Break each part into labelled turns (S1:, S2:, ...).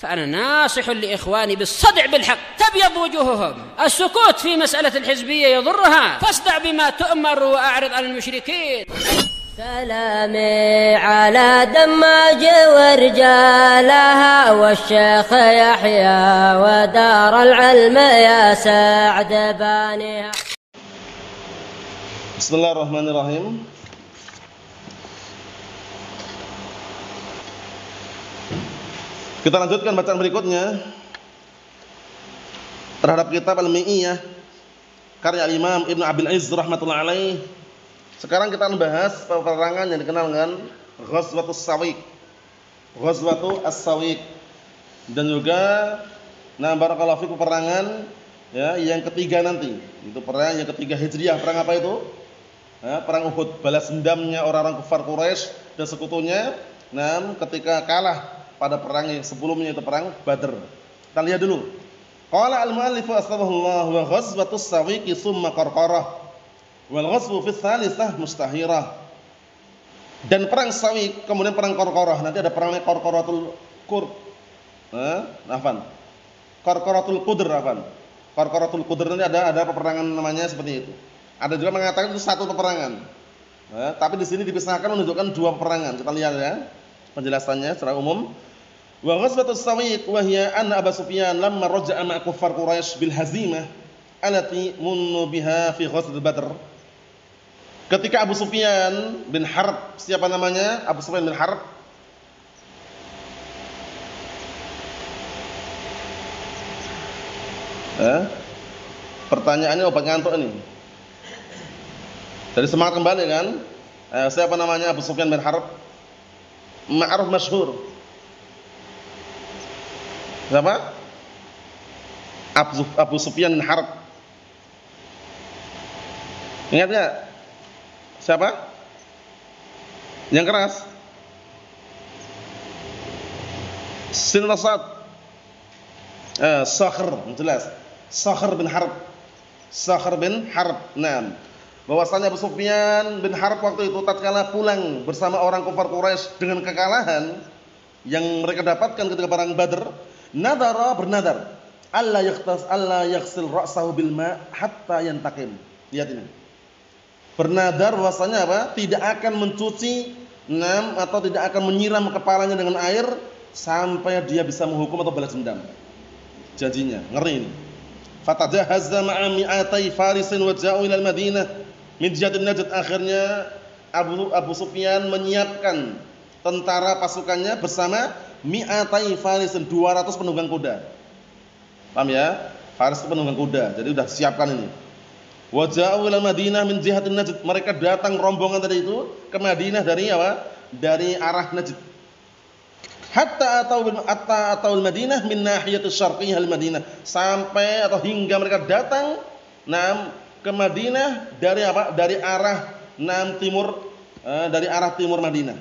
S1: فأنا ناصح لإخواني بالصدع بالحق تبيض وجوههم. السكوت في مسألة الحزبية يضرها، فاصدع بما تؤمر وأعرض عن المشركين.
S2: سلامي على دماج ورجالها والشيخ يحيى ودار العلم يا سعد بانيها.
S3: Bismillahirrahmanirrahim. Kita lanjutkan bacaan berikutnya terhadap kitab Al-Mi'iyah karya Imam Ibnu Abil Izz rahmatullah alaih. Sekarang kita membahas peperangan yang dikenal dengan Ghazwatus Sawiq, Ghazwatus As-Sawiq, dan juga barakallahu fikum peperangan ya yang ketiga nanti. Itu perang yang ketiga Hijriah. Perang apa itu? Perang Uhud, balas dendamnya orang-orang kufar Quraisy dan sekutunya ketika kalah pada perang yang sebelumnya, itu perang Badr. Kita lihat dulu. Qala al-mu'allif astagfirullah wa ghazwatus sawiq tsumma qarqarah wal ghazwu fi tsalisah mustahirah. Dan perang Sawiq kemudian perang Qarqarah. Nanti ada perangnya Qarqaratul Qurb. Qarqaratul Qudr Qarqaratul Qudr nanti ada peperangan namanya seperti itu. Ada juga mengatakan itu satu peperangan. Tapi di sini dipisahkan menunjukkan dua peperangan. Kita lihat ya penjelasannya secara umum. Wa ghazwatus Sawiq wa hiya anna Abu Sufyan lamma raja'a ma'a kuffar Quraisy bil hazimah allati munnu biha fi ghazwat Badr. Ketika Abu Sufyan bin Harb, siapa namanya? Abu Sufyan bin Harb. Pertanyaannya obat ngantuk ini. Jadi semangat kembali kan? Siapa namanya Abu Sufyan bin Harb? Ma'ruf masyhur. Siapa? Abu Sufyan bin Harb. Ingat enggak? Siapa? Yang keras. Sin Rasad. Sakhr, jelas. Sakhr bin Harb. Sakhr bin Harb. Naam. Bahwasanya Abu Sufyan bin Harb waktu itu tatkala pulang bersama orang kafir Quraisy dengan kekalahan yang mereka dapatkan ketika perang Badr, bernadar alla yaghsil ra'sahu bil ma' hatta yantaqim. Lihat ini. Bernadar bahwasanya apa? Tidak akan mencuci atau tidak akan menyiram kepalanya dengan air sampai dia bisa menghukum atau balas dendam. Janjinya, ngeri ini. Fatajahazza ma'a mi'atai farisin wa ja'u ila al-Madinah min jihadin Najd. Akhirnya Abu Sufyan menyiapkan tentara pasukannya bersama mi'atai farisin, 200 penunggang kuda. Paham ya? Faris itu penunggang kuda. Jadi sudah siapkan ini. Wa ja'u ila Madinah min jihatin Najd. Mereka datang rombongan tadi itu ke Madinah dari apa? Dari arah Najd. Hatta atau Madinah min nahiyatis syarqiyyah al-Madinah. Sampai atau hingga mereka datang ke Madinah dari apa? Dari arah timur, dari arah timur Madinah.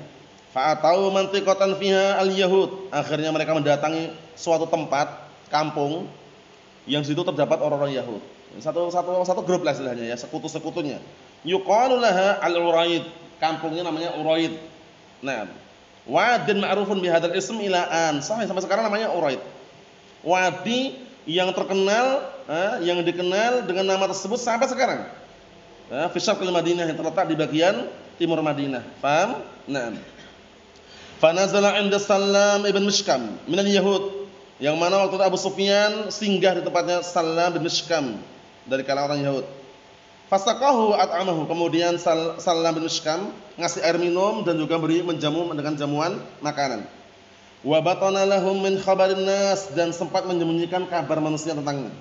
S3: Fa'atau mantiqatan fiha al-yahud. Akhirnya mereka mendatangi suatu tempat kampung yang situ terdapat orang-orang Yahud. Satu grup lah istilahnya ya, sekutu-sekutunya. Yuqalu laha al-Uraid. Kampungnya namanya Uraid. Wadin ma'rufun bihadzal ism ila an. Sampai sekarang namanya Uraid. Wadi yang terkenal, yang dikenal dengan nama tersebut sampai sekarang. Fi syarqil Madinah, yang terletak di bagian timur Madinah. Paham? Fa nazala 'inda Salam ibn Mishkam min al-Yahud. Yang mana waktu itu Abu Sufyan singgah di tempatnya Salam bin Mishkam dari kalangan orang Yahud. Fasaqahu at'amahu. Kemudian Salam bin Mishkam ngasih air minum dan juga beri menjamu dengan jamuan makanan. Wa batana lahum min khabarin nas, dan sempat menyembunyikan kabar manusia tentangnya.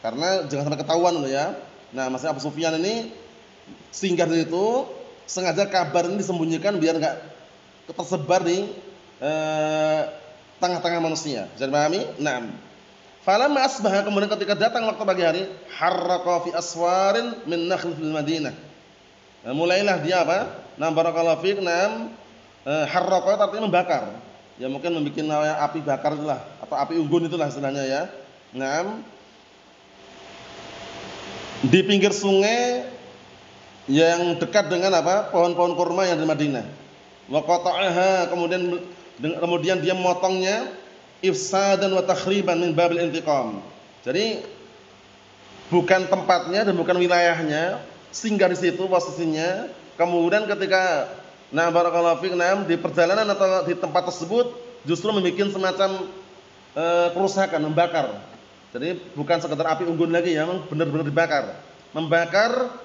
S3: Karena jangan sampai ketahuan loh ya. Maksudnya Abu Sufyan ini singgah di situ, sengaja kabar ini disembunyikan biar enggak tersebar di tengah-tengah manusia. Bisa dipahami? Falamma asbaha, kemudian ketika datang waktu pagi hari, harraqa fi aswarin min nakhl fil Madinah. Mulailah dia apa? Barakallahu fiik, harraqa artinya membakar. Ya mungkin membuat api bakar itulah, atau api unggun itulah istilahnya ya. Di pinggir sungai yang dekat dengan apa? Pohon-pohon kurma yang di Madinah. Wa qata'aha, kemudian dia memotongnya ifsadan wa takhriban min babil intiqam. Jadi bukan tempatnya dan bukan wilayahnya, singgah di situ posisinya. Kemudian ketika barakallahu fiik, di perjalanan atau di tempat tersebut justru membuat semacam kerusakan, membakar. Jadi bukan sekedar api unggun lagi ya, memang benar-benar dibakar. Membakar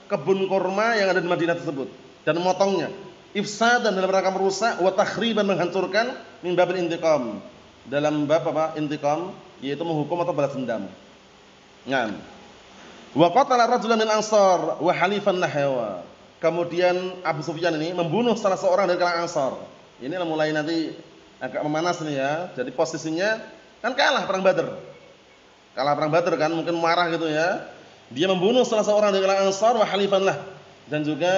S3: kebun kurma yang ada di Madinah tersebut dan memotongnya. Ifsadan dalam rangka merusak, wa takhriban menghancurkan, min babil intiqam. Dalam bab apa? Intiqam, yaitu menghukum atau balas dendam. Naam. Wa qatala rajulan min Ansar wa halifan nahwa. Kemudian Abu Sufyan ini membunuh salah seorang dari kalangan Ansar. Ini mulai nanti agak memanas nih ya. Jadi posisinya kan kalah perang Badar. Kalah perang Badar kan, mungkin marah gitu ya. Dia membunuh salah seorang dari kalangan Ansar wa halifan lah, dan juga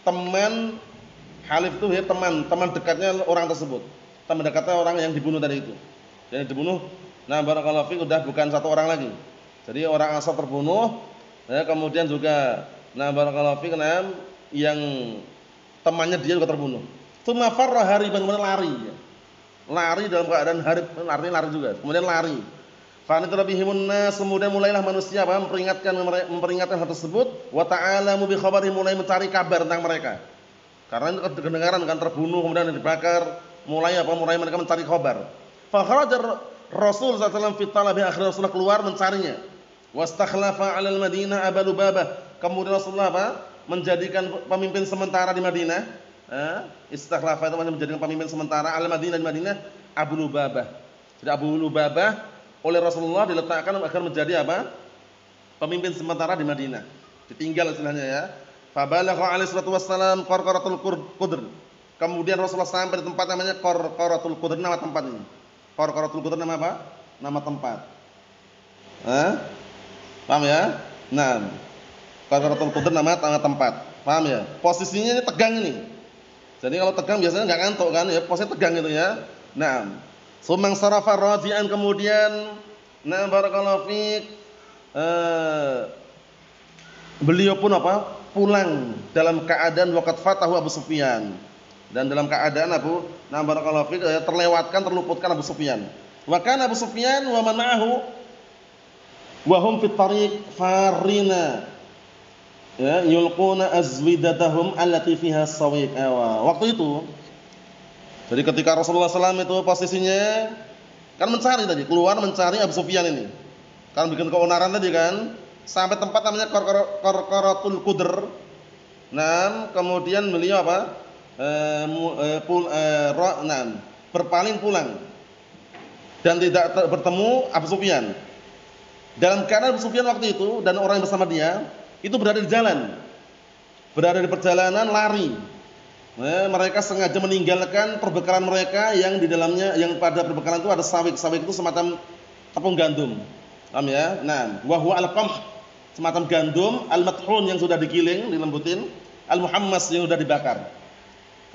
S3: teman halif itu ya, teman dekatnya orang tersebut. Teman dekatnya orang yang dibunuh tadi itu. Yang dibunuh barakallahu fiik udah bukan satu orang lagi. Jadi orang Ansar terbunuh, ya, kemudian juga barakallahu fiik yang temannya dia juga terbunuh. Tsumma farra hariban, kemudian lari. Lari dalam keadaan harib, lari juga. Kemudian lari. Fa antrabihimun nas, kemudian mulailah manusia memperingatkan hal tersebut, wa ta'alamu bi khabari, mulai mencari kabar tentang mereka. Karena itu kedengaran kan terbunuh kemudian dibakar, mulai mereka mencari kabar. Fa kharaja Rasul sallallahu alaihi wasallam fi talabi, akhirnya Rasulullah keluar mencarinya. Wastakhlafa 'ala al-Madinah Abu Lubabah. Kemudian Rasulullah menjadikan pemimpin sementara di Madinah. Istakhlafa itu maksudnya menjadikan pemimpin sementara al-Madinah di Madinah Abu Lubabah. Jadi Abu Lubabah oleh Rasulullah diletakkan agar menjadi pemimpin sementara di Madinah. Ditinggal istilahnya ya. Fa balagha alaihi salatu wassalam Qarqaratul Qudr. Kemudian Rasulullah sampai di tempat namanya Qarqaratul Qudr, nama tempat ini. Qarqaratul Qudr nama apa? Nama tempat. Paham ya? Nah, Qarqaratul Qudr nama tempat. Paham ya? Posisinya ini tegang ini. Jadi kalau tegang biasanya enggak ngantuk kan ya, posisinya tegang gitu ya. Nah, sumang sarafa raji'an, kemudian barakallahu fiik, beliau pun pulang dalam keadaan waqad fatahu Abu Sufyan, dan dalam keadaan barakallahu fiik, terluputkan Abu Sufyan. Wa kana Abu Sufyan wa man ma'ahu wa hum fit tariq farina, ya, yulquna azwidatahum allati fiha sawiq. Waktu itu, jadi ketika Rasulullah SAW itu posisinya kan mencari tadi, keluar mencari Abu Sufyan ini. Kan bikin keonaran tadi kan, sampai tempat namanya Qarqaratul Qudr. Kemudian beliau berpaling pulang dan tidak bertemu Abu Sufyan. Dalam keadaan Abu Sufyan waktu itu dan orang yang bersama dia itu berada di jalan, berada di perjalanan lari. Mereka sengaja meninggalkan perbekalan mereka yang di dalamnya, yang pada perbekalan itu ada sawik. Sawik itu semacam tepung gandum. Paham ya? Wa huwa al-qamh, semacam gandum, al-mathun yang sudah digiling, dilembutin, al-muhammas yang sudah dibakar.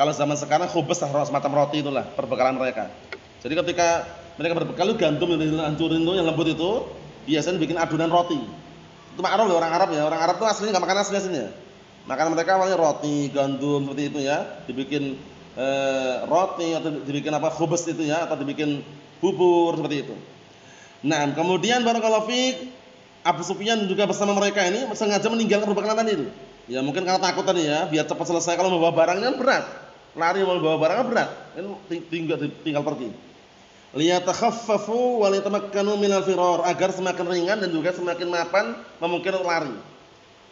S3: Kalau zaman sekarang khubz semacam roti, itulah perbekalan mereka. Jadi ketika mereka berbekal gandum yang dihancurin itu, yang lembut itu, biasanya bikin adonan roti. Itu makruf oleh orang Arab ya. Orang Arab itu aslinya enggak makan aslinya. Makanan mereka awalnya roti, gandum seperti itu ya, dibikin roti atau dibikin khubz itu ya, atau dibikin bubur seperti itu. Nah, kemudian barakallahu fiik, Abu Sufyan juga bersama mereka ini sengaja meninggalkan perbekalan tadi itu. Ya mungkin karena takut tadi ya, biar cepat selesai. Kalau membawa barangnya kan berat. Lari membawa barangnya berat. Tinggal pergi. Liyatakhaffafu wa liyatamakkanu minal firar, agar semakin ringan dan juga semakin mapan memungkinkan lari.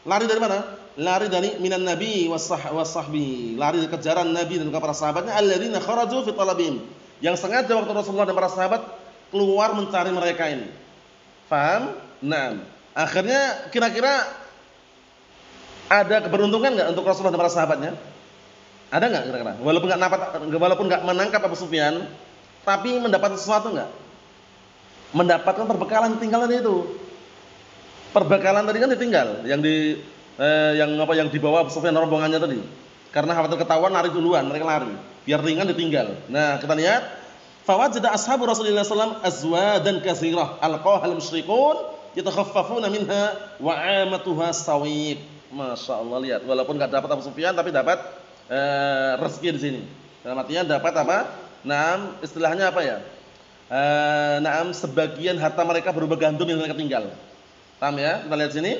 S3: Lari dari mana? Lari dari minan nabi was-sahbi. Lari dari kejaran Nabi dan para sahabatnya, alladzina kharaju fi talabihim, yang sengaja waktu Rasulullah dan para sahabat keluar mencari mereka ini. Paham? Nah, akhirnya kira-kira ada keberuntungan enggak untuk Rasulullah dan para sahabatnya? Ada enggak kira-kira? Walaupun enggak menangkap Abu Sufyan, tapi mendapat sesuatu enggak? Mendapatkan perbekalan tinggalan itu. Perbekalan tadi kan ditinggal, yang dibawa Abu Sufyan rombongannya tadi. Karena khawatir ketahuan lari duluan, mereka lari. Biar ringan ditinggal. Nah, kita lihat, fawajada ashabu Rasulillah sallallahu alaihi wasallam azwadan katsirah alqahal musyrikun yatakhaffafuna minha wa 'amatuha sawiq. Masyaallah, lihat, walaupun enggak dapat Abu Sufyan tapi dapat rezeki di sini. Dalam artinya dapat Naam, istilahnya apa ya? Naam, sebagian harta mereka berupa gandum yang mereka tinggal. Paham ya? Kita lihat sini.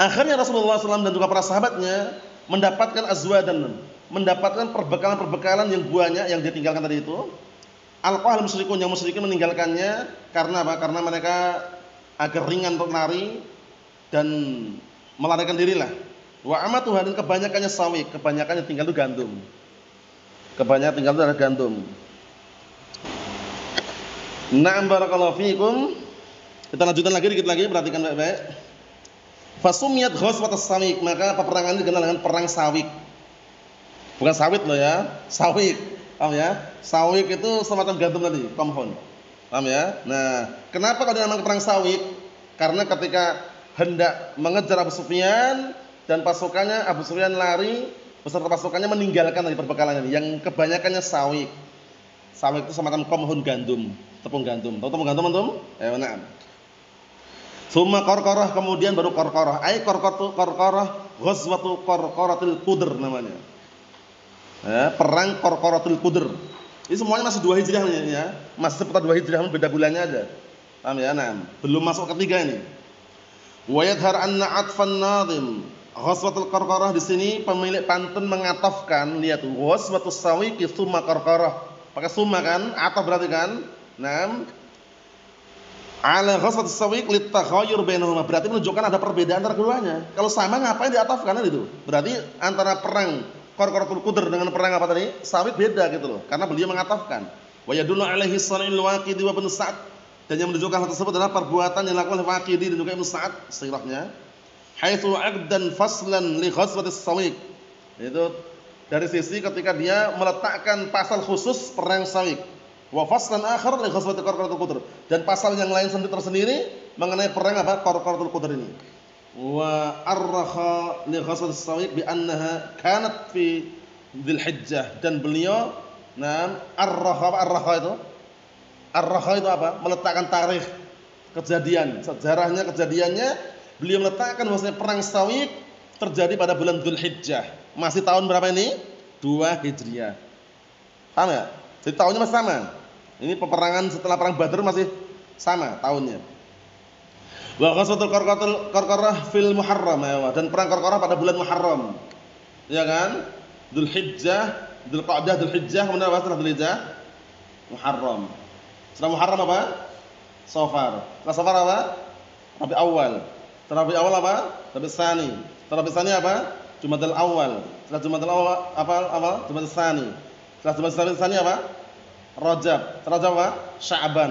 S3: Akhirnya Rasulullah SAW dan juga para sahabatnya mendapatkan azwadan, mendapatkan perbekalan-perbekalan yang banyak yang dia tinggalkan tadi itu. Alqahal musyrikun, yang musyrikin meninggalkannya karena apa? Karena mereka agar ringan untuk lari dan melarikan dirilah. Wa amatuha, dan kebanyakannya sawik, kebanyakannya tinggal itu gandum. Kebanyakan tinggal itu adalah gandum. Na'am barakallahu fiikum. Kita lanjutkan lagi dikit lagi, perhatikan baik-baik. Fasumiyat ghazwatus sawik, maka peperangan ini dikenal dengan perang sawik. Bukan sawit loh ya, sawik. Paham ya? Sawik itu semacam gandum tadi, komhon. Paham ya? Nah, kenapa kalau dinamakan perang sawik? Karena ketika hendak mengejar Abu Sufyan dan pasukannya, Abu Sufyan lari beserta pasukannya meninggalkan dari perbekalannya yang kebanyakannya sawik. Sawik itu semacam komhon gandum, tepung gandum. Tahu tepung gandum antum? Na'am. Summa qarqarah, kemudian baru qarqarah. Ai qarqarah ghazwatu qarqaratil qudr namanya. Ya, perang Qarqaratul Qudr. Ini semuanya masih 2 Hijriah ya. Masih seputar 2 Hijriah, beda bulannya aja. Paham ya? Nah, belum masuk ketiga ini. Wa yadhhar anna 'atfan nadhim ghazwatul Qarqarah, di sini pemilik pantun mengatafkan, lihat ghazwatus sawiqi tsumma qarqarah. Pakai summa kan? Ataf berarti kan? Nah, ala ghazwatus sawiq litakhayyur bainahuma, berarti menunjukkan ada perbedaan antara keduanya. Kalau sama ngapain diatafkan itu? Berarti antara perang Qarqaratul Qudr dengan perang apa tadi? Sawik beda gitu loh. Karena beliau mengatafkan. Wa yadullu alaihi sana'il Waqidi wa Ibnu Sa'd, dan yang menunjukkan hal tersebut adalah perbuatan yang dilakukan oleh Waqidi dan juga Ibnu Sa'd sirahnya. Haitsu 'aqdan faslan li ghazwatis sawik. Itu dari sisi ketika dia meletakkan pasal khusus perang sawik. Wa faslan akhar li ghazwatil Qarqaratul Qudr, dan pasal yang lain tersendiri mengenai perang apa? Qarqaratul Qudr ini. Wa arrakha li ghazwatis sawiq bi annaha kanat fi Dzulhijjah, dan beliau arrakha itu apa? Meletakkan tarikh kejadian, sejarahnya, kejadiannya beliau meletakkan bahwasanya perang Sawiq terjadi pada bulan Dzulhijjah. Masih tahun berapa ini? 2 Hijriah. Paham ya? Jadi tahunnya masih sama. Ini peperangan setelah perang Badar masih sama tahunnya. Wa ghazwatul Qarqarah fil Muharram, dan perang Qarqarah pada bulan Muharram. Ya kan? Dzulhijjah, Dzulqa'dah, Dzulhijjah, kemudian apa setelah Dzulhijjah? Muharram. Setelah Muharram apa? Safar. Setelah Safar apa? Rabi' Awal. Setelah Rabi' Awal apa? Rabi' Tsani. Setelah Rabi' Tsani apa? Jumadil Awal. Setelah Jumadil Awal apa? Jumadil Tsani. Setelah Jumadil Tsani apa? Rajab. Setelah Rajab apa? Sya'ban.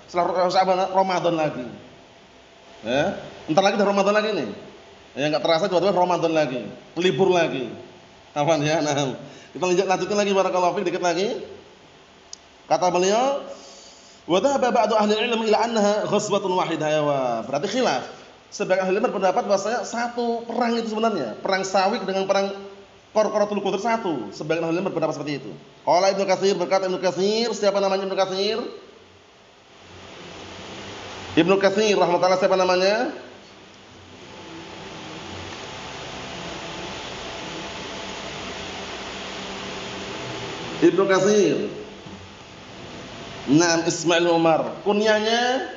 S3: Setelah Sya'ban Ramadan lagi. Ya, entar lagi udah Ramadan lagi nih. Ya, enggak terasa tiba-tiba Ramadan lagi, libur lagi. Aman ya? Nah, kita lanjutkan lagi barakallahu fiik dikit lagi. Kata beliau, wa dhahaba ba'du ahli ilm ila annaha ghazwatun wahidah. Berarti khilaf. Sebagian ahli ilmu berpendapat bahwasanya satu perang itu sebenarnya, perang Sawik dengan perang Qarqaratul Qudr satu. Sebagian ahli ilmu berpendapat seperti itu. Qala Ibnu Katsir, berkata Ibnu Katsir, siapa namanya Ibnu Katsir? Ibnu Katsir rahmatullah, siapa namanya? Ibnu Katsir. Naam, Ismail Umar. Kunyahnya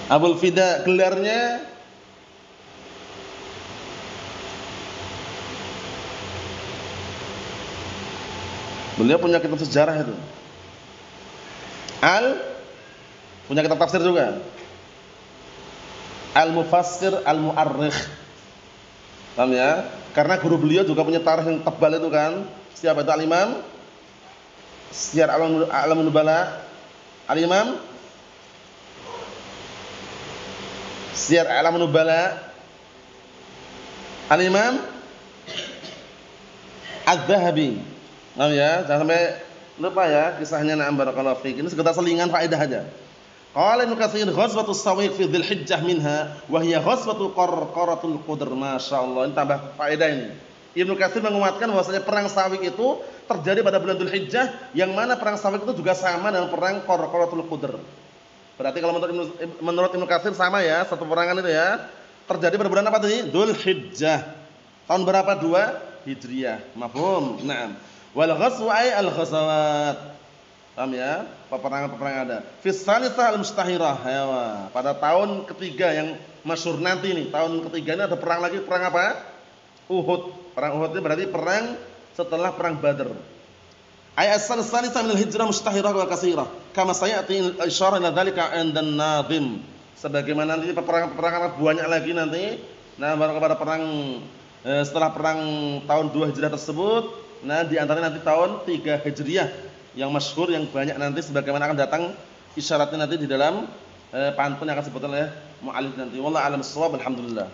S3: Abul Fida, gelarnya beliau punya kitab sejarah itu. Punya kitab tafsir juga. Al-Mufassir Al-Mu'arrikh. Paham ya? Karena guru beliau juga punya tarikh yang tebal itu kan. Siapa itu? Al-Imam Syiar A'lamun Nubala. Al-Imam Syiar A'lamun Nubala. Al-Imam Az-Zahabi. Paham ya? Jangan sampai lupa ya kisahnya. Na'am barakallahu fiik. Ini sekedar selingan faedah aja. Qala Ibnu Katsir ghazwatus Sawiq fi Dzulhijjah minha wa hiya ghazwatul Qarqaratul Qudr. Masyaallah, ini tambah faedah ini. Ibnu Katsir menguatkan bahwasanya perang Sawiq itu terjadi pada bulan Dzulhijjah, yang mana perang Sawiq itu juga sama dengan perang Qarqaratul Qudr. Berarti kalau menurut Ibnu Katsir sama ya, satu peperangan itu ya terjadi pada bulan apa tadi? Dzulhijjah. Tahun berapa? 2 Hijriyah. Mafhum? Naam. Wal ghazwu ay al-ghazawat. Paham ya? Peperangan-peperangan ada. Fi tsalisah al-mustahirah. Ya, pada tahun ketiga yang masyhur nanti nih. Tahun ketiga ini ada perang lagi, perang apa? Uhud. Perang Uhud itu berarti perang setelah perang Badar. Ay as-salisah min al-hijrah mustahirah wa katsirah. Kama sayati al-isyarah ila dzalika 'inda an-nadhim. Sebagaimana nanti peperangan banyak lagi nanti. Nah, baru kepada perang setelah perang tahun 2 Hijriah tersebut, nah di antaranya nanti tahun 3 Hijriah yang masyhur yang banyak nanti sebagaimana akan datang isyaratnya nanti di dalam pantun yang akan disebutkan oleh mu'allif nanti. Wallahu a'lam bissawab. Alhamdulillah.